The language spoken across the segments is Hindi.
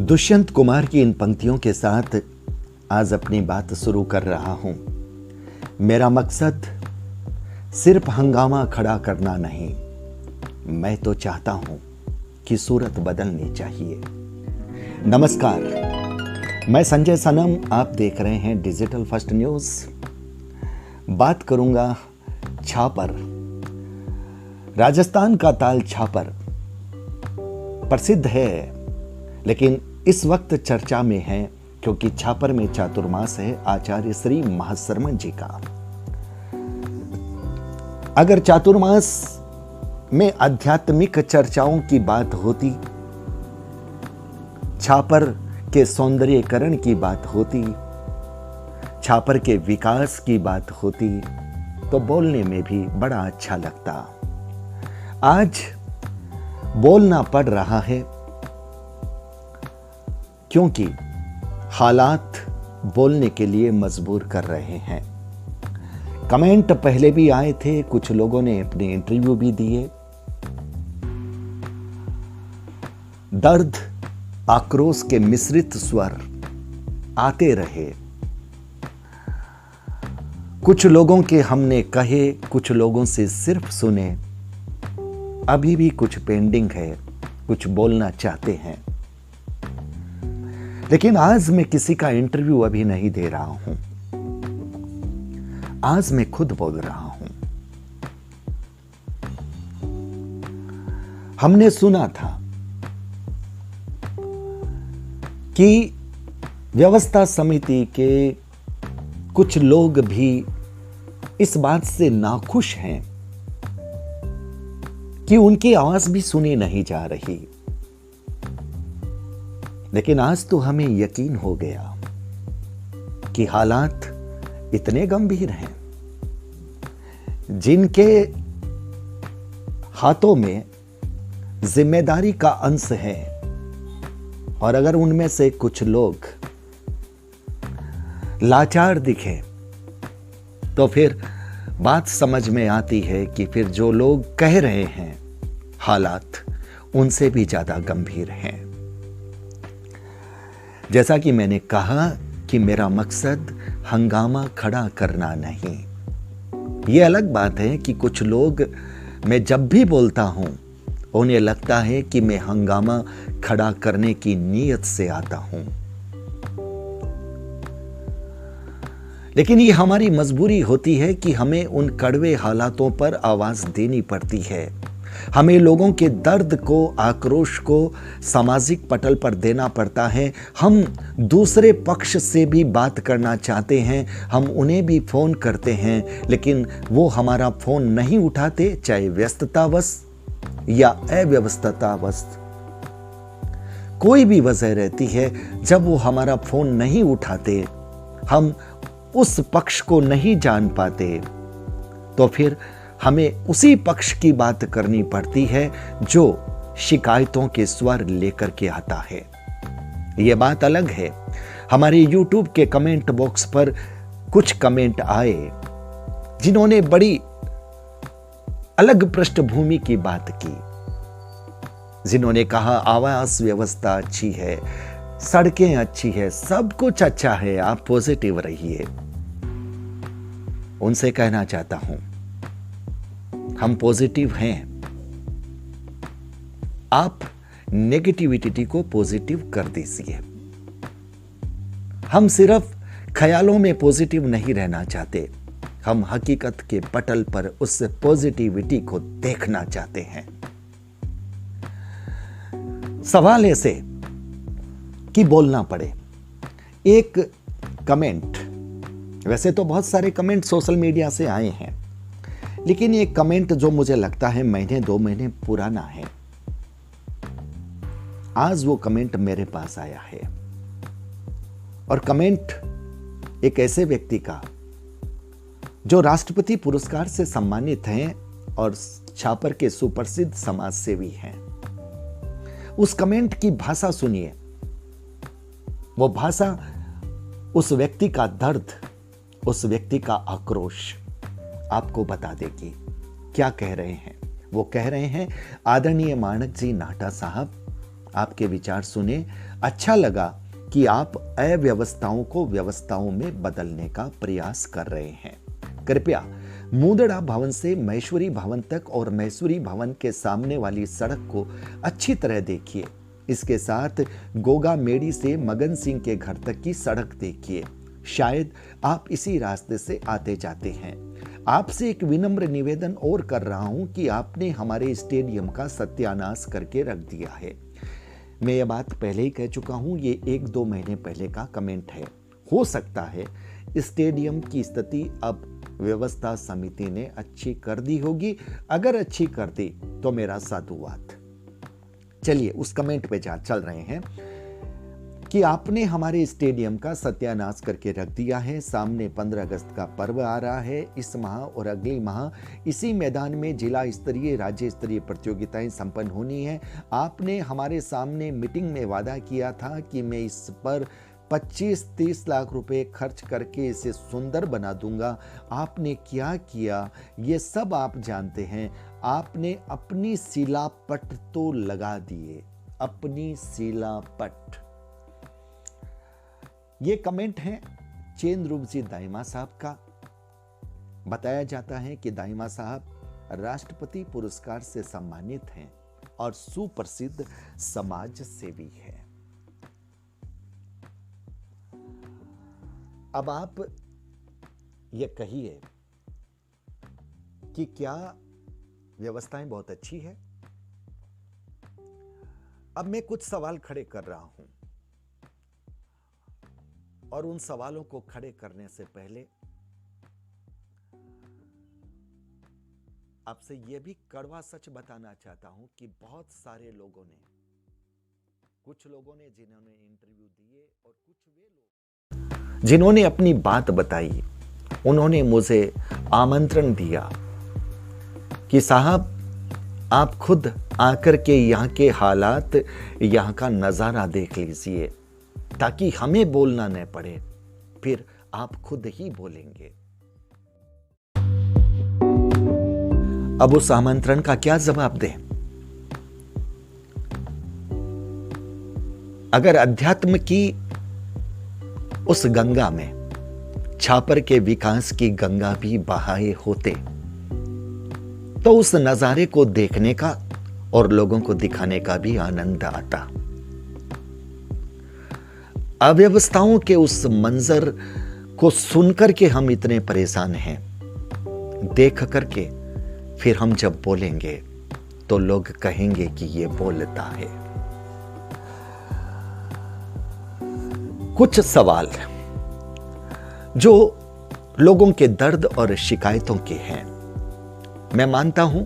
दुष्यंत कुमार की इन पंक्तियों के साथ आज अपनी बात शुरू कर रहा हूं। मेरा मकसद सिर्फ हंगामा खड़ा करना नहीं, मैं तो चाहता हूं कि सूरत बदलनी चाहिए। नमस्कार, मैं संजय सनम, आप देख रहे हैं डिजिटल फर्स्ट न्यूज। बात करूंगा छापर। राजस्थान का ताल छापर प्रसिद्ध है, लेकिन इस वक्त चर्चा में है क्योंकि छापर में चातुर्मास है आचार्य श्री महाशर्मन जी का। अगर चातुर्मास में आध्यात्मिक चर्चाओं की बात होती, छापर के सौंदर्यीकरण की बात होती, छापर के विकास की बात होती, तो बोलने में भी बड़ा अच्छा लगता। आज बोलना पड़ रहा है क्योंकि हालात बोलने के लिए मजबूर कर रहे हैं। कमेंट पहले भी आए थे, कुछ लोगों ने अपने इंटरव्यू भी दिए। दर्द, आक्रोश के मिश्रित स्वर आते रहे। कुछ लोगों के हमने कहे, कुछ लोगों से सिर्फ सुने। अभी भी कुछ पेंडिंग है, कुछ बोलना चाहते हैं, लेकिन आज मैं किसी का इंटरव्यू अभी नहीं दे रहा हूं। आज मैं खुद बोल रहा हूं। हमने सुना था कि व्यवस्था समिति के कुछ लोग भी इस बात से नाखुश हैं कि उनकी आवाज भी सुनी नहीं जा रही। लेकिन आज तो हमें यकीन हो गया कि हालात इतने गंभीर हैं। जिनके हाथों में जिम्मेदारी का अंश है, और अगर उनमें से कुछ लोग लाचार दिखे तो फिर बात समझ में आती है कि फिर जो लोग कह रहे हैं हालात उनसे भी ज्यादा गंभीर हैं। जैसा कि मैंने कहा कि मेरा मकसद हंगामा खड़ा करना नहीं। यह अलग बात है कि कुछ लोग, मैं जब भी बोलता हूं उन्हें लगता है कि मैं हंगामा खड़ा करने की नीयत से आता हूं। लेकिन ये हमारी मजबूरी होती है कि हमें उन कड़वे हालातों पर आवाज देनी पड़ती है। हमें लोगों के दर्द को, आक्रोश को सामाजिक पटल पर देना पड़ता है। हम दूसरे पक्ष से भी बात करना चाहते हैं, हम उन्हें भी फोन करते हैं, लेकिन वो हमारा फोन नहीं उठाते, चाहे व्यस्ततावश या अव्यवस्थावश। कोई भी वजह रहती है, जब वो हमारा फोन नहीं उठाते, हम उस पक्ष को नहीं जान पाते, तो फिर हमें उसी पक्ष की बात करनी पड़ती है जो शिकायतों के स्वर लेकर के आता है। यह बात अलग है। हमारे YouTube के कमेंट बॉक्स पर कुछ कमेंट आए जिन्होंने बड़ी अलग पृष्ठभूमि की बात की, जिन्होंने कहा आवास व्यवस्था अच्छी है, सड़कें अच्छी है, सब कुछ अच्छा है, आप पॉजिटिव रहिए। उनसे कहना चाहता हूं, हम पॉजिटिव हैं, आप नेगेटिविटी को पॉजिटिव कर दीजिए। हम सिर्फ ख्यालों में पॉजिटिव नहीं रहना चाहते, हम हकीकत के पटल पर उस पॉजिटिविटी को देखना चाहते हैं। सवाल ऐसे कि बोलना पड़े। एक कमेंट, वैसे तो बहुत सारे कमेंट सोशल मीडिया से आए हैं, लेकिन ये कमेंट जो मुझे लगता है महीने 2 महीने पुराना है, आज वो कमेंट मेरे पास आया है। और कमेंट एक ऐसे व्यक्ति का जो राष्ट्रपति पुरस्कार से सम्मानित हैं और छापर के सुप्रसिद्ध समाज सेवी हैं। उस कमेंट की भाषा सुनिए। वो भाषा उस व्यक्ति का दर्द, उस व्यक्ति का आक्रोश आपको बता देगी। क्या कह रहे हैं वो? कह रहे हैं, आदरणीय माणक जी नाटा साहब, आपके विचार सुने। अच्छा लगा कि आप अव्यवस्थाओं को व्यवस्थाओं में बदलने का प्रयास कर रहे हैं। कृपया मुंदड़ा भवन से महेश्वरी भवन तक और महेश्वरी भवन के सामने वाली सड़क को अच्छी तरह देखिए। इसके साथ गोगा मेड़ी से मगन सिंह के घर तक की सड़क देखिए। शायद आप इसी रास्ते से आते जाते हैं। आपसे एक विनम्र निवेदन और कर रहा हूं कि आपने हमारे स्टेडियम का सत्यानाश करके रख दिया है। मैं ये बात पहले ही कह चुका हूं, ये 1-2 महीने पहले का कमेंट है। हो सकता है स्टेडियम की स्थिति अब व्यवस्था समिति ने अच्छी कर दी होगी। अगर अच्छी कर दी तो मेरा साधुवाद। चलिए उस कमेंट पे चल रहे हैं कि आपने हमारे स्टेडियम का सत्यानाश करके रख दिया है। सामने 15 अगस्त का पर्व आ रहा है। इस माह और अगले माह इसी मैदान में जिला स्तरीय राज्य स्तरीय प्रतियोगिताएं संपन्न होनी है। आपने हमारे सामने मीटिंग में वादा किया था कि मैं इस पर 25-30 लाख रुपए खर्च करके इसे सुंदर बना दूंगा। आपने क्या किया ये सब आप जानते हैं। आपने अपनी शिलापट तो लगा दिए, अपनी शिलापट। ये कमेंट है चेंद्रूपजी दाइमा साहब का। बताया जाता है कि दाइमा साहब राष्ट्रपति पुरस्कार से सम्मानित हैं और सुप्रसिद्ध समाज सेवी हैं। अब आप ये कहिए कि क्या व्यवस्थाएं बहुत अच्छी है? अब मैं कुछ सवाल खड़े कर रहा हूं और उन सवालों को खड़े करने से पहले आपसे यह भी कड़वा सच बताना चाहता हूं कि बहुत सारे लोगों ने, कुछ लोगों ने जिन्होंने इंटरव्यू दिए और कुछ वे लोग जिन्होंने अपनी बात बताई, उन्होंने मुझे आमंत्रण दिया कि साहब आप खुद आकर के यहाँ के हालात, यहाँ का नजारा देख लीजिए ताकि हमें बोलना न पड़े, फिर आप खुद ही बोलेंगे। अब उस आमंत्रण का क्या जवाब दें? अगर अध्यात्म की उस गंगा में छापर के विकास की गंगा भी बहाए होते तो उस नजारे को देखने का और लोगों को दिखाने का भी आनंद आता। अव्यवस्थाओं के उस मंजर को सुनकर के हम इतने परेशान हैं, देख करके फिर हम जब बोलेंगे तो लोग कहेंगे कि ये बोलता है। कुछ सवाल जो लोगों के दर्द और शिकायतों के हैं। मैं मानता हूं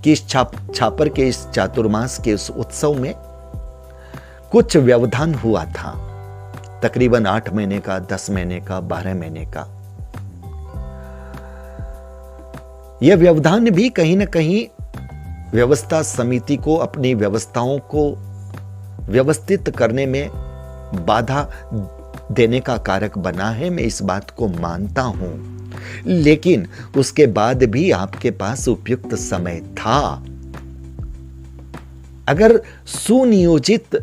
कि इस छापर के इस चातुर्मास के इस उत्सव में कुछ व्यवधान हुआ था, तकरीबन 8 महीने का, 10 महीने का, 12 महीने का। यह व्यवधान भी कहीं ना कहीं व्यवस्था समिति को अपनी व्यवस्थाओं को व्यवस्थित करने में बाधा देने का कारक बना है। मैं इस बात को मानता हूं, लेकिन उसके बाद भी आपके पास उपयुक्त समय था। अगर सुनियोजित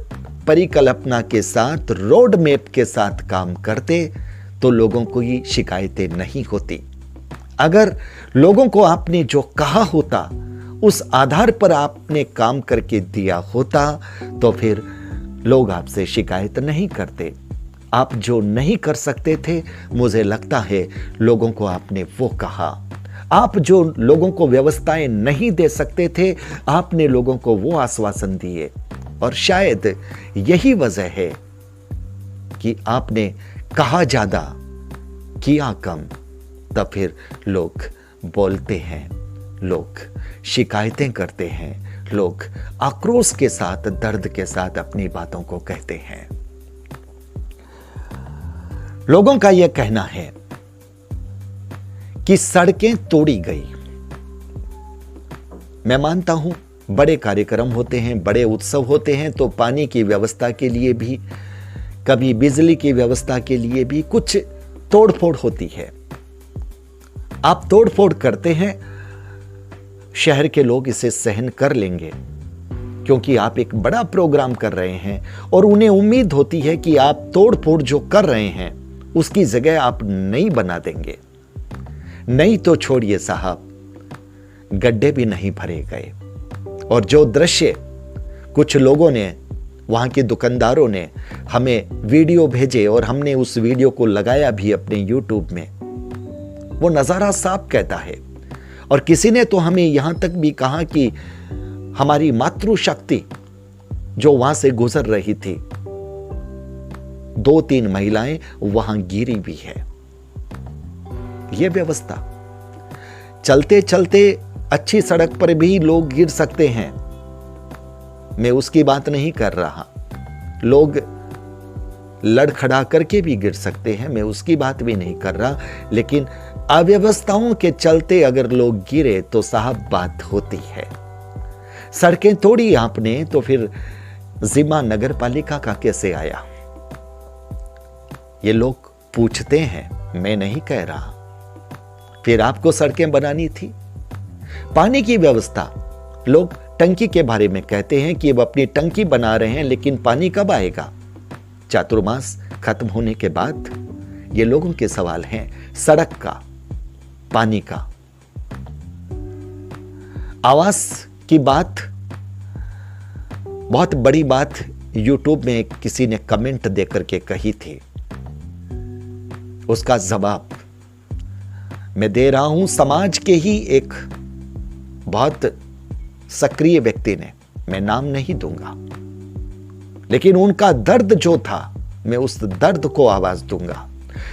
परिकल्पना के साथ, रोड मैप के साथ काम करते तो लोगों को ये शिकायतें नहीं होती। अगर लोगों को आपने जो कहा होता उस आधार पर आपने काम करके दिया होता तो फिर लोग आपसे शिकायत नहीं करते। आप जो नहीं कर सकते थे, मुझे लगता है लोगों को आपने वो कहा। आप जो लोगों को व्यवस्थाएं नहीं दे सकते थे, आपने लोगों को वो आश्वासन दिए। और शायद यही वजह है कि आपने कहा ज्यादा, किया कम, तब फिर लोग बोलते हैं, लोग शिकायतें करते हैं, लोग आक्रोश के साथ, दर्द के साथ अपनी बातों को कहते हैं। लोगों का यह कहना है कि सड़कें तोड़ी गई। मैं मानता हूं बड़े कार्यक्रम होते हैं, बड़े उत्सव होते हैं तो पानी की व्यवस्था के लिए भी, कभी बिजली की व्यवस्था के लिए भी कुछ तोड़फोड़ होती है। आप तोड़फोड़ करते हैं, शहर के लोग इसे सहन कर लेंगे, क्योंकि आप एक बड़ा प्रोग्राम कर रहे हैं और उन्हें उम्मीद होती है कि आप तोड़ फोड़ जो कर रहे हैं उसकी जगह आप नई बना देंगे। नहीं तो छोड़िए साहब, गड्ढे भी नहीं भरे गए। और जो दृश्य कुछ लोगों ने, वहां के दुकानदारों ने हमें वीडियो भेजे और हमने उस वीडियो को लगाया भी अपने यूट्यूब में, वो नजारा साफ कहता है। और किसी ने तो हमें यहां तक भी कहा कि हमारी मातृशक्ति जो वहां से गुजर रही थी, 2-3 महिलाएं वहां गिरी भी है। यह व्यवस्था, चलते चलते अच्छी सड़क पर भी लोग गिर सकते हैं, मैं उसकी बात नहीं कर रहा। लोग लड़खड़ा करके भी गिर सकते हैं, मैं उसकी बात भी नहीं कर रहा। लेकिन अव्यवस्थाओं के चलते अगर लोग गिरे तो साहब बात होती है। सड़कें तोड़ी आपने तो फिर जिम्मा नगर पालिका का कैसे आया? ये लोग पूछते हैं, मैं नहीं कह रहा। फिर आपको सड़कें बनानी थी। पानी की व्यवस्था, लोग टंकी के बारे में कहते हैं कि अब अपनी टंकी बना रहे हैं, लेकिन पानी कब आएगा? चातुर्मास खत्म होने के बाद? ये लोगों के सवाल हैं। सड़क का, पानी का, आवास की बात, बहुत बड़ी बात यूट्यूब में किसी ने कमेंट देकर के कही थी, उसका जवाब मैं दे रहा हूं। समाज के ही एक बहुत सक्रिय व्यक्ति ने, मैं नाम नहीं दूंगा, लेकिन उनका दर्द जो था मैं उस दर्द को आवाज दूंगा।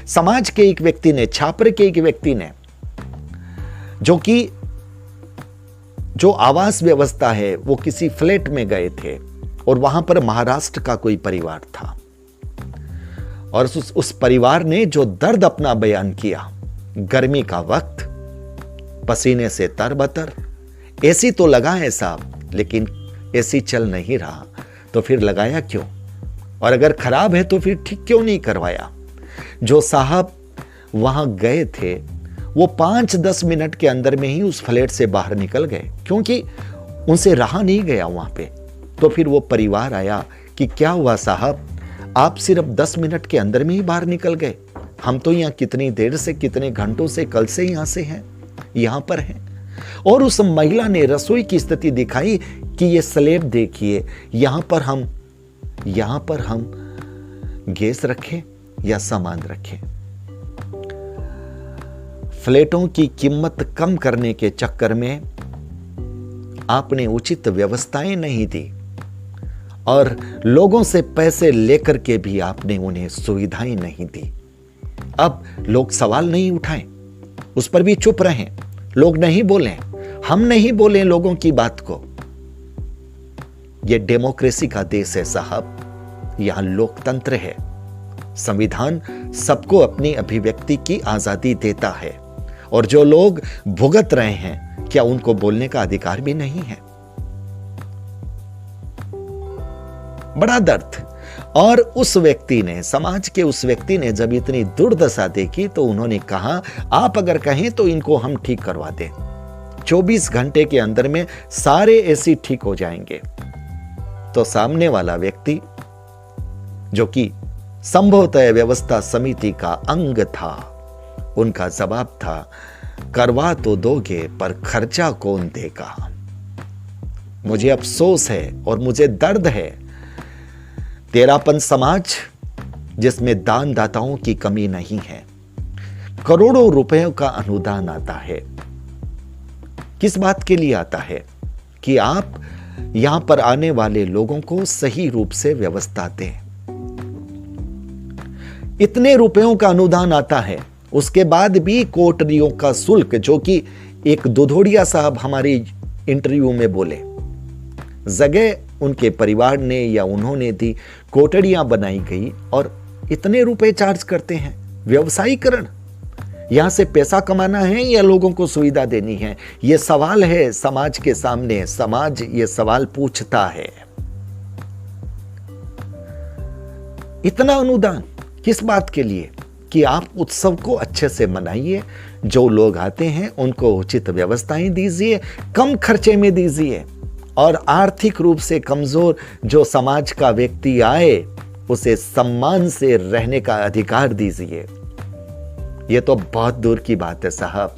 समाज के एक व्यक्ति ने, छापर के एक व्यक्ति ने, जो आवास व्यवस्था है, वो किसी फ्लैट में गए थे और वहां पर महाराष्ट्र का कोई परिवार था और उस परिवार ने जो दर्द अपना बयान किया, गर्मी का वक्त, पसीने से तरबतर, एसी तो लगा है साहब, लेकिन एसी चल नहीं रहा, तो फिर लगाया क्यों? और अगर खराब है तो फिर ठीक क्यों नहीं करवाया? जो साहब वहां गए थे वो 5-10 मिनट के अंदर में ही उस फ्लैट से बाहर निकल गए, क्योंकि उनसे रहा नहीं गया वहां पे। तो फिर वो परिवार आया कि क्या हुआ साहब, आप सिर्फ 10 मिनट के अंदर में ही बाहर निकल गए, हम तो यहां कितनी देर से, कितने घंटों से, कल से यहां से हैं, यहां पर हैं। और उस महिला ने रसोई की स्थिति दिखाई कि ये स्लैब देखिए, यहां पर हम गैस रखें या सामान रखें। फ्लैटों की कीमत कम करने के चक्कर में आपने उचित व्यवस्थाएं नहीं दी और लोगों से पैसे लेकर के भी आपने उन्हें सुविधाएं नहीं दी। अब लोग सवाल नहीं उठाएं, उस पर भी चुप रहें, लोग नहीं बोलें, हम नहीं बोलें लोगों की बात को। यह डेमोक्रेसी का देश है साहब, यहां लोकतंत्र है। संविधान सबको अपनी अभिव्यक्ति की आजादी देता है और जो लोग भुगत रहे हैं, क्या उनको बोलने का अधिकार भी नहीं है? बड़ा दर्द। और उस व्यक्ति ने, समाज के उस व्यक्ति ने जब इतनी दुर्दशा देखी तो उन्होंने कहा, आप अगर कहें तो इनको हम ठीक करवा दें, 24 घंटे के अंदर में सारे एसी ठीक हो जाएंगे। तो सामने वाला व्यक्ति, जो कि संभवतः व्यवस्था समिति का अंग था, उनका जवाब था, करवा तो दोगे पर खर्चा कौन देगा? मुझे अफसोस है और मुझे दर्द है, तेरापन समाज जिसमें दानदाताओं की कमी नहीं है, करोड़ों रुपयों का अनुदान आता है। किस बात के लिए आता है? कि आप यहां पर आने वाले लोगों को सही रूप से व्यवस्था दें। इतने रुपयों का अनुदान आता है, उसके बाद भी कोठरियों का शुल्क, जो कि एक दुधोड़िया साहब हमारी इंटरव्यू में बोले, जगह उनके परिवार ने या उन्होंने दी, कोठरियां बनाई गई और इतने रुपए चार्ज करते हैं। व्यवसायीकरण, यहां से पैसा कमाना है या लोगों को सुविधा देनी है? यह सवाल है समाज के सामने। समाज ये सवाल पूछता है। इतना अनुदान किस बात के लिए? कि आप उत्सव को अच्छे से मनाइए, जो लोग आते हैं उनको उचित व्यवस्थाएं दीजिए, कम खर्चे में दीजिए, और आर्थिक रूप से कमजोर जो समाज का व्यक्ति आए उसे सम्मान से रहने का अधिकार दीजिए। यह तो बहुत दूर की बात है साहब।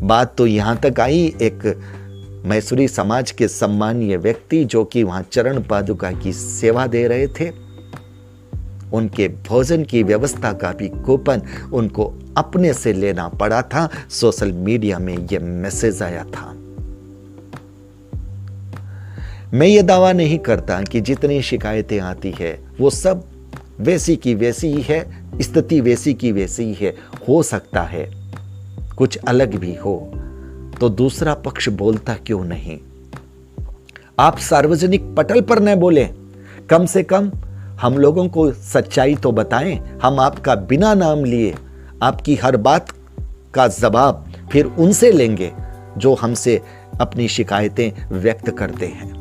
बात तो यहां तक आई, एक मैसूरी समाज के सम्मानीय व्यक्ति जो कि वहां चरण पादुका की सेवा दे रहे थे, उनके भोजन की व्यवस्था का भी कूपन उनको अपने से लेना पड़ा था। सोशल मीडिया में यह मैसेज आया था। मैं ये दावा नहीं करता कि जितनी शिकायतें आती है वो सब वैसी की वैसी ही है, स्थिति वैसी की वैसी ही है। हो सकता है कुछ अलग भी हो, तो दूसरा पक्ष बोलता क्यों नहीं? आप सार्वजनिक पटल पर न बोलें, कम से कम हम लोगों को सच्चाई तो बताएं। हम आपका बिना नाम लिए आपकी हर बात का जवाब फिर उनसे लेंगे जो हमसे अपनी शिकायतें व्यक्त करते हैं।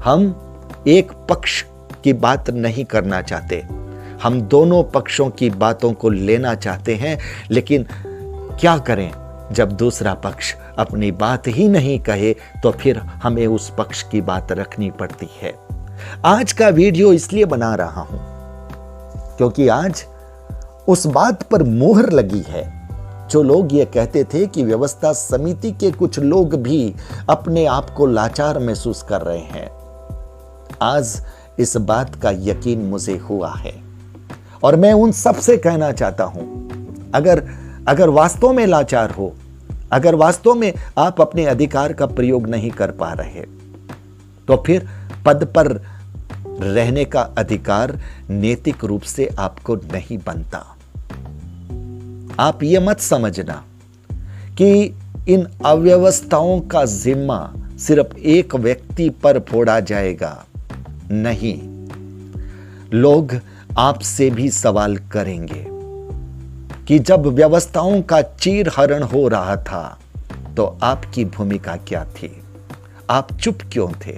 हम एक पक्ष की बात नहीं करना चाहते, हम दोनों पक्षों की बातों को लेना चाहते हैं। लेकिन क्या करें, जब दूसरा पक्ष अपनी बात ही नहीं कहे तो फिर हमें उस पक्ष की बात रखनी पड़ती है। आज का वीडियो इसलिए बना रहा हूं क्योंकि आज उस बात पर मोहर लगी है जो लोग ये कहते थे कि व्यवस्था समिति के कुछ लोग भी अपने आप को लाचार महसूस कर रहे हैं। आज इस बात का यकीन मुझे हुआ है और मैं उन सब से कहना चाहता हूं, अगर वास्तव में लाचार हो, अगर वास्तव में आप अपने अधिकार का प्रयोग नहीं कर पा रहे, तो फिर पद पर रहने का अधिकार नैतिक रूप से आपको नहीं बनता। आप ये मत समझना कि इन अव्यवस्थाओं का जिम्मा सिर्फ एक व्यक्ति पर फोड़ा जाएगा। नहीं, लोग आपसे भी सवाल करेंगे कि जब व्यवस्थाओं का चीरहरण हो रहा था तो आपकी भूमिका क्या थी? आप चुप क्यों थे?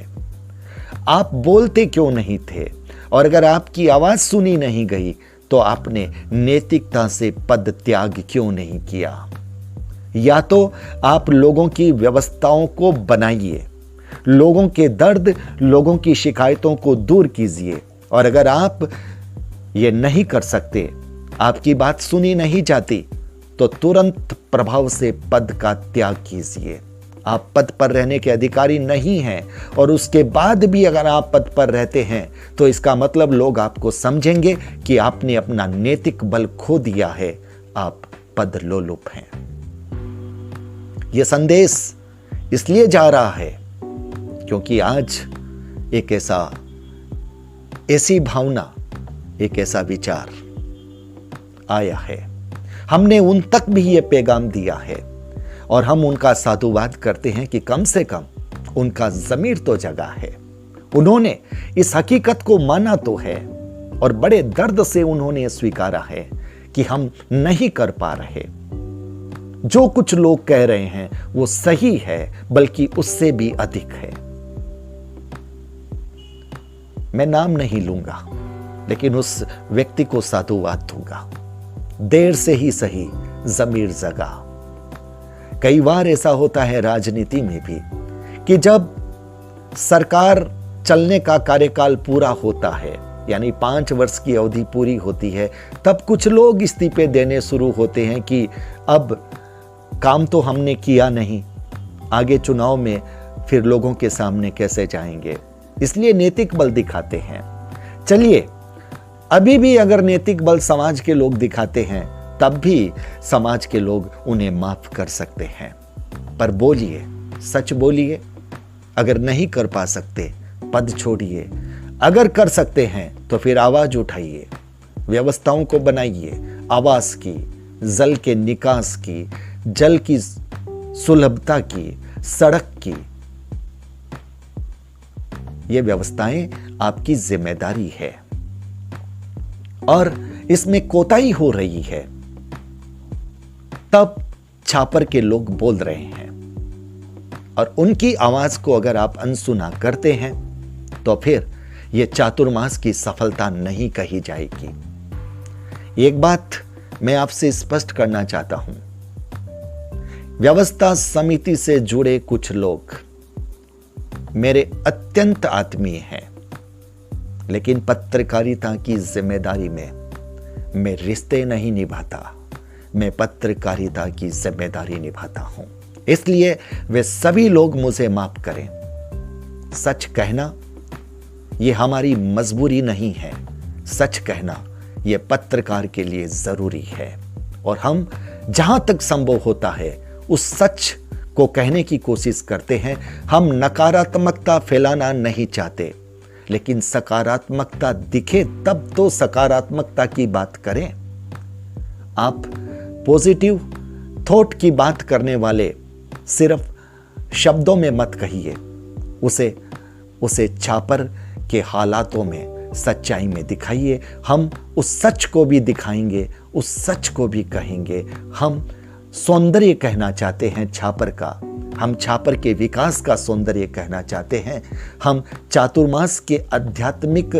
आप बोलते क्यों नहीं थे? और अगर आपकी आवाज सुनी नहीं गई तो आपने नैतिकता से पद त्याग क्यों नहीं किया? या तो आप लोगों की व्यवस्थाओं को बनाइए, लोगों के दर्द, लोगों की शिकायतों को दूर कीजिए। और अगर आप ये नहीं कर सकते, आपकी बात सुनी नहीं जाती, तो तुरंत प्रभाव से पद का त्याग कीजिए। आप पद पर रहने के अधिकारी नहीं हैं और उसके बाद भी अगर आप पद पर रहते हैं तो इसका मतलब लोग आपको समझेंगे कि आपने अपना नैतिक बल खो दिया है, आप पद लोलुप हैं। यह संदेश इसलिए जा रहा है क्योंकि आज एक ऐसी भावना, एक ऐसा विचार आया है। हमने उन तक भी यह पैगाम दिया है और हम उनका साधुवाद करते हैं कि कम से कम उनका ज़मीर तो जगा है। उन्होंने इस हकीकत को माना तो है और बड़े दर्द से उन्होंने स्वीकारा है कि हम नहीं कर पा रहे। जो कुछ लोग कह रहे हैं वो सही है, बल्कि उससे भी अधिक है। मैं नाम नहीं लूंगा, लेकिन उस व्यक्ति को साधुवाद दूंगा। देर से ही सही ज़मीर जगा। कई बार ऐसा होता है राजनीति में भी कि जब सरकार चलने का कार्यकाल पूरा होता है, यानी 5 वर्ष की अवधि पूरी होती है, तब कुछ लोग इस्तीफे देने शुरू होते हैं कि अब काम तो हमने किया नहीं, आगे चुनाव में फिर लोगों के सामने कैसे जाएंगे, इसलिए नैतिक बल दिखाते हैं। चलिए, अभी भी अगर नैतिक बल समाज के लोग दिखाते हैं तब भी समाज के लोग उन्हें माफ कर सकते हैं। पर बोलिए, सच बोलिए। अगर नहीं कर पा सकते, पद छोड़िए। अगर कर सकते हैं तो फिर आवाज उठाइए, व्यवस्थाओं को बनाइए, आवास की, जल के निकास की, जल की सुलभता की, सड़क की। ये व्यवस्थाएं आपकी जिम्मेदारी है और इसमें कोताही हो रही है, तब छापर के लोग बोल रहे हैं और उनकी आवाज को अगर आप अनसुना करते हैं तो फिर यह चातुर्मास की सफलता नहीं कही जाएगी। एक बात मैं आपसे स्पष्ट करना चाहता हूं, व्यवस्था समिति से जुड़े कुछ लोग मेरे अत्यंत आत्मीय हैं, लेकिन पत्रकारिता की जिम्मेदारी में मैं रिश्ते नहीं निभाता, मैं पत्रकारिता की जिम्मेदारी निभाता हूं। इसलिए वे सभी लोग मुझे माफ करें। सच कहना यह हमारी मजबूरी नहीं है, सच कहना यह पत्रकार के लिए जरूरी है। और हम जहां तक संभव होता है उस सच को कहने की कोशिश करते हैं। हम नकारात्मकता फैलाना नहीं चाहते, लेकिन सकारात्मकता दिखे तब तो सकारात्मकता की बात करें। आप पॉजिटिव थॉट की बात करने वाले सिर्फ शब्दों में मत कहिए, उसे छापर के हालातों में, सच्चाई में दिखाइए। हम उस सच को भी दिखाएंगे, उस सच को भी कहेंगे। हम सौंदर्य कहना चाहते हैं छापर का, हम छापर के विकास का सौंदर्य कहना चाहते हैं। हम चातुर्मास के आध्यात्मिक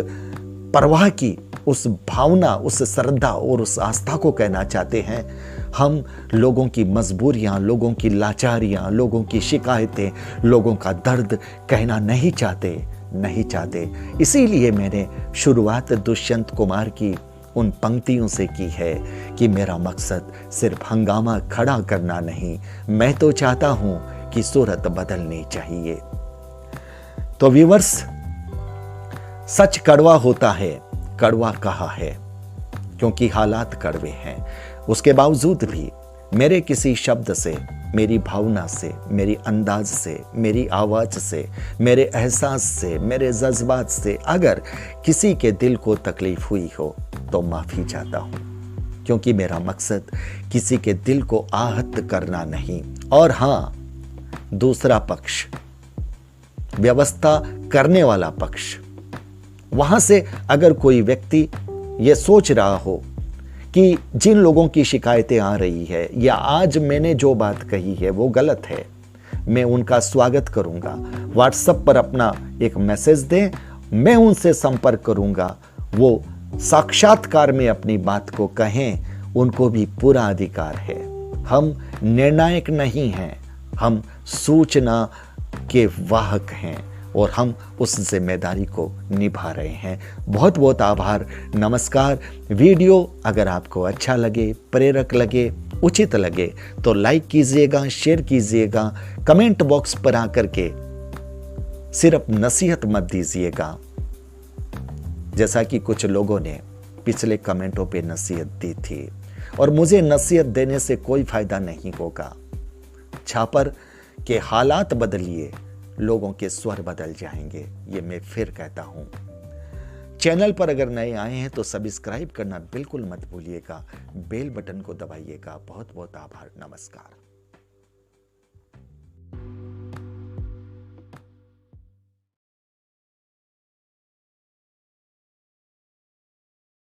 प्रवाह की उस भावना, उस श्रद्धा और उस आस्था को कहना चाहते हैं। हम लोगों की मजबूरियां, लोगों की लाचारियां, लोगों की शिकायतें, लोगों का दर्द कहना नहीं चाहते। इसीलिए मैंने शुरुआत दुष्यंत कुमार की उन पंक्तियों से की है कि मेरा मकसद सिर्फ हंगामा खड़ा करना नहीं, मैं तो चाहता हूं कि सूरत बदलनी चाहिए। तो व्यूअर्स, सच कड़वा होता है, कड़वा कहा है क्योंकि हालात कड़वे हैं। उसके बावजूद भी मेरे किसी शब्द से, मेरी भावना से, मेरी अंदाज से, मेरी आवाज से, मेरे एहसास से, मेरे जज्बात से अगर किसी के दिल को तकलीफ हुई हो तो माफी चाहता हूं, क्योंकि मेरा मकसद किसी के दिल को आहत करना नहीं। और हां, दूसरा पक्ष, व्यवस्था करने वाला पक्ष, वहां से अगर कोई व्यक्ति यह सोच रहा हो कि जिन लोगों की शिकायतें आ रही है या आज मैंने जो बात कही है वो गलत है, मैं उनका स्वागत करूंगा। व्हाट्सएप पर अपना एक मैसेज दें, मैं उनसे संपर्क करूंगा। वो साक्षात्कार में अपनी बात को कहें, उनको भी पूरा अधिकार है। हम निर्णायक नहीं हैं, हम सूचना के वाहक हैं और हम उस जिम्मेदारी को निभा रहे हैं। बहुत बहुत आभार, नमस्कार। वीडियो अगर आपको अच्छा लगे, प्रेरक लगे, उचित लगे तो लाइक कीजिएगा, शेयर कीजिएगा। कमेंट बॉक्स पर आकर के सिर्फ नसीहत मत दीजिएगा, जैसा कि कुछ लोगों ने पिछले कमेंटों पे नसीहत दी थी, और मुझे नसीहत देने से कोई फायदा नहीं होगा। छापर के हालात बदलिए, लोगों के स्वर बदल जाएंगे, ये मैं फिर कहता हूं। चैनल पर अगर नए आए हैं तो सब्सक्राइब करना बिल्कुल मत भूलिएगा, बेल बटन को दबाइएगा। बहुत बहुत आभार, नमस्कार।